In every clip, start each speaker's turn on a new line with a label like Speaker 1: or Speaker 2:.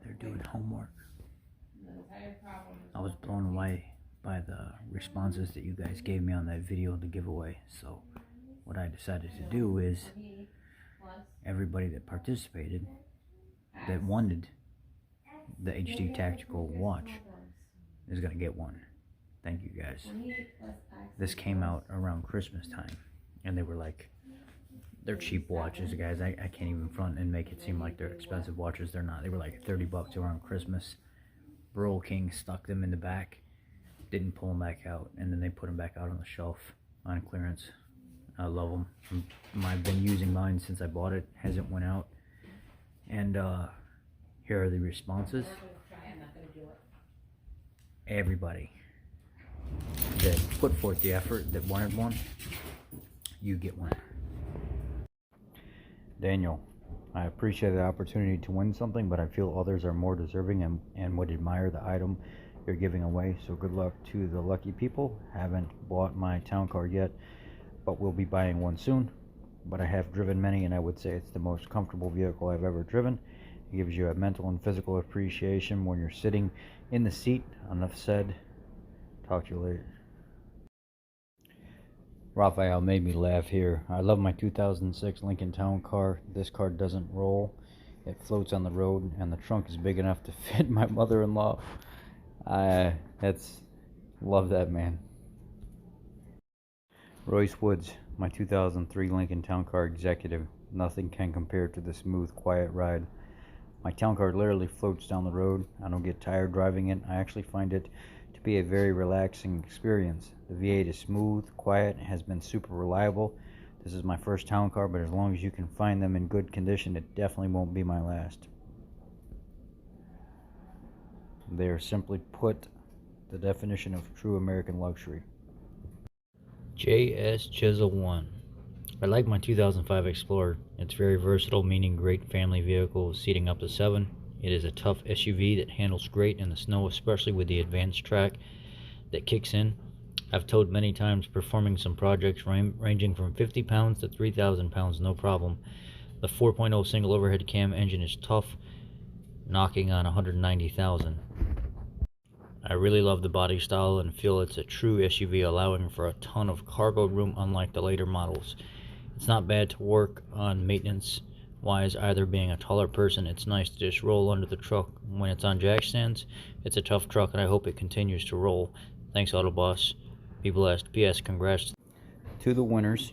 Speaker 1: They're doing homework. I was blown away by the responses that you guys gave me on that video, the giveaway. So what I decided to do is everybody that participated that wanted the HD Tactical watch is going to get one. Thank you guys. This came out around Christmas time, and they were like, they're cheap watches, guys. I can't even front and make it seem like they're expensive watches. They're not. They were like 30 bucks around Christmas. Burl King stuck them in the back, didn't pull them back out, and then they put them back out on the shelf on clearance. I love them. I've been using mine since I bought it. Hasn't went out. And here are the responses. Everybody that put forth the effort that wanted one, you get one. Daniel, I appreciate the opportunity to win something, but I feel others are more deserving and would admire the item you're giving away. So good luck to the lucky people. Haven't bought my town car yet, but will be buying one soon. But I have driven many, and I would say it's the most comfortable vehicle I've ever driven. It gives you a mental and physical appreciation when you're sitting in the seat. Enough said. Talk to you later. Raphael made me laugh here. I love my 2006 Lincoln Town Car. This car doesn't roll. It floats on the road, and the trunk is big enough to fit my mother-in-law. Love that, man. Royce Woods, my 2003 Lincoln Town Car Executive. Nothing can compare to the smooth, quiet ride. My town car literally floats down the road. I don't get tired driving it. I actually find it to be a very relaxing experience. The V8 is smooth, quiet, and has been super reliable. This is my first town car, but as long as you can find them in good condition, it definitely won't be my last. They are simply put the definition of true American luxury. JS Chisel 1. I like my 2005 Explorer. It's very versatile, meaning great family vehicle, seating up to 7. It is a tough SUV that handles great in the snow, especially with the advanced track that kicks in. I've towed many times, performing some projects ranging from 50 pounds to 3,000 pounds, no problem. The 4.0 single overhead cam engine is tough, knocking on 190,000. I really love the body style and feel it's a true SUV, allowing for a ton of cargo room unlike the later models. It's not bad to work on maintenance wise either. Being a taller person, it's nice to just roll under the truck when it's on jack stands. It's a tough truck, and I hope it continues to roll. Thanks, Autoboss. Be blessed. P.S. Congrats to the winners,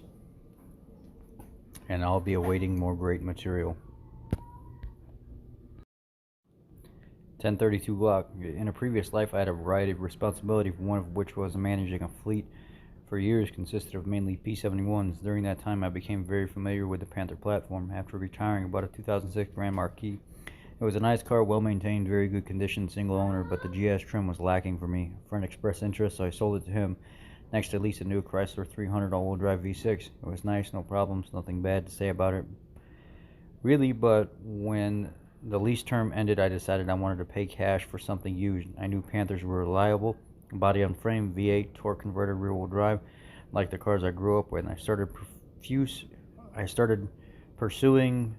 Speaker 1: and I'll be awaiting more great material. 1032 Glock. In a previous life, I had a variety of responsibility, one of which was managing a fleet. For years, consisted of mainly P-71s. During that time, I became very familiar with the Panther platform. After retiring, I bought a 2006 Grand Marquis. It was a nice car, well maintained, very good condition, single owner, but the GS trim was lacking for me. A friend expressed interest, so I sold it to him. Next, I leased a new Chrysler 300 all-wheel drive V6. It was nice, no problems, nothing bad to say about it, really, but when the lease term ended, I decided I wanted to pay cash for something used. I knew Panthers were reliable. Body on frame, V8, torque converted, rear-wheel drive, like the cars I grew up with. And I started pursuing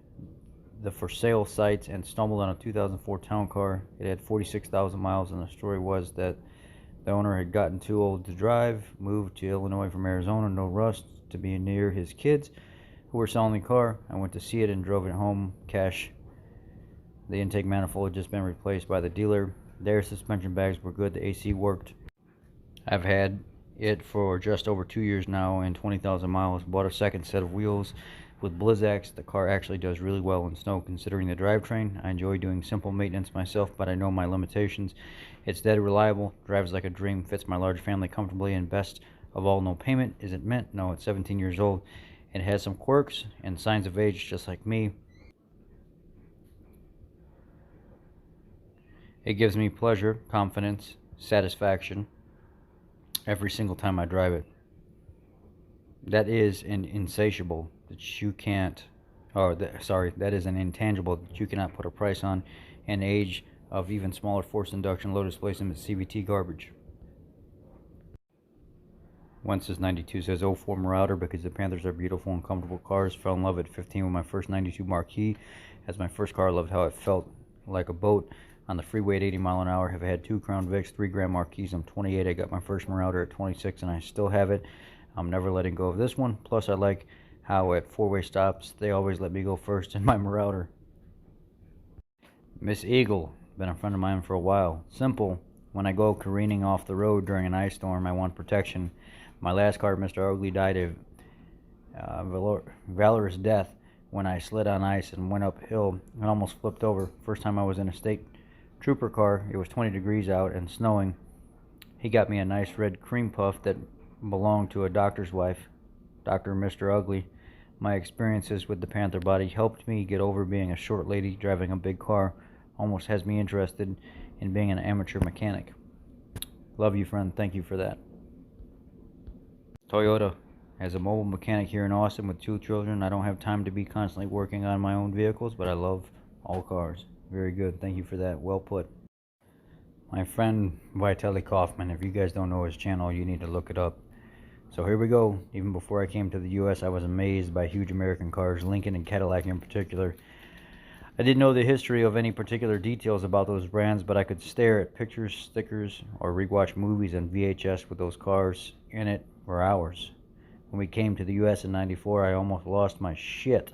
Speaker 1: the for sale sites and stumbled on a 2004 town car. It had 46,000 miles, and the story was that the owner had gotten too old to drive, moved to Illinois from Arizona, no rust, to be near his kids who were selling the car. I went to see it and drove it home cash. The intake manifold had just been replaced by the dealer. Their suspension bags were good. The AC worked. I've had it for just over 2 years now and 20,000 miles. Bought a second set of wheels with Blizzaks. The car actually does really well in snow considering the drivetrain. I enjoy doing simple maintenance myself, but I know my limitations. It's dead reliable, drives like a dream, fits my large family comfortably, and best of all, no payment isn't mint. No, it's 17 years old. It has some quirks and signs of age just like me. It gives me pleasure, confidence, satisfaction every single time I drive it. That is an insatiable that you can't, that is an intangible that you cannot put a price on. An age of even smaller forced induction low displacement CVT garbage. Wences 92 says 04 Marauder because the Panthers are beautiful and comfortable cars. Fell in love at 15 with my first 92 Marquis As my first car, I loved how it felt like a boat on the freeway at 80 mile an hour. Have had 2 Crown Vics, 3 Grand Marquis. I'm 28. I got my first Marauder at 26, and I still have it. I'm never letting go of this one. Plus, I like how at 4-way stops, they always let me go first in my Marauder. Miss Eagle, been a friend of mine for a while. Simple. When I go careening off the road during an ice storm, I want protection. My last car, Mr. Ugly, died a valorous death when I slid on ice and went uphill and almost flipped over. First time I was in a state trooper car, it was 20 degrees out and snowing. He got me a nice red cream puff that belonged to a doctor's wife, Dr. Mr. Ugly. My experiences with the Panther body helped me get over being a short lady driving a big car. Almost has me interested in being an amateur mechanic. Love you, friend. Thank you for that. Toyota. As a mobile mechanic here in Austin with 2 children, I don't have time to be constantly working on my own vehicles, but I love all cars. Very good. Thank you for that. Well put. My friend Vitaly Kaufman, if you guys don't know his channel, you need to look it up. So here we go. Even before I came to the US, I was amazed by huge American cars, Lincoln and Cadillac in particular. I didn't know the history of any particular details about those brands, but I could stare at pictures, stickers, or rewatch movies and VHS with those cars in it for hours. When we came to the US in '94, I almost lost my shit,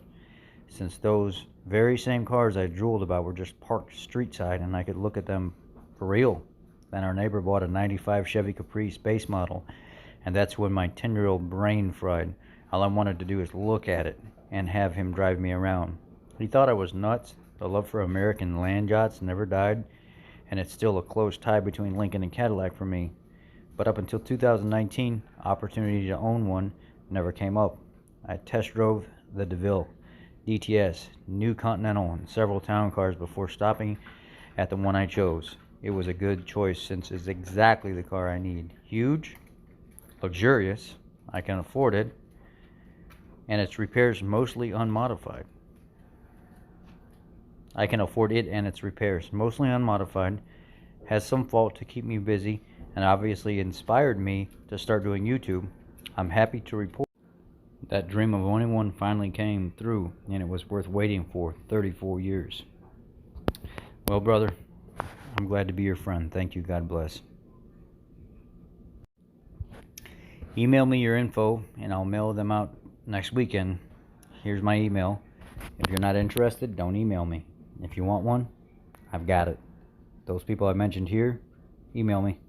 Speaker 1: since those very same cars I drooled about were just parked street side and I could look at them for real. Then our neighbor bought a '95 Chevy Caprice base model, and that's when my 10-year-old brain fried. All I wanted to do is look at it and have him drive me around. He thought I was nuts. The love for American land yachts never died, and it's still a close tie between Lincoln and Cadillac for me. But up until 2019, opportunity to own one never came up. I test drove the DeVille, DTS, New Continental, and several town cars before stopping at the one I chose. It was a good choice since it's exactly the car I need. Huge, luxurious, I can afford it, and its repairs mostly unmodified. I can afford it and its repairs, mostly unmodified, has some fault to keep me busy, and obviously inspired me to start doing YouTube. I'm happy to report that dream of owning one finally came through, and it was worth waiting for 34 years. Well, brother, I'm glad to be your friend. Thank you. God bless. Email me your info, and I'll mail them out next weekend. Here's my email. If you're not interested, don't email me. If you want one, I've got it. Those people I mentioned here, email me.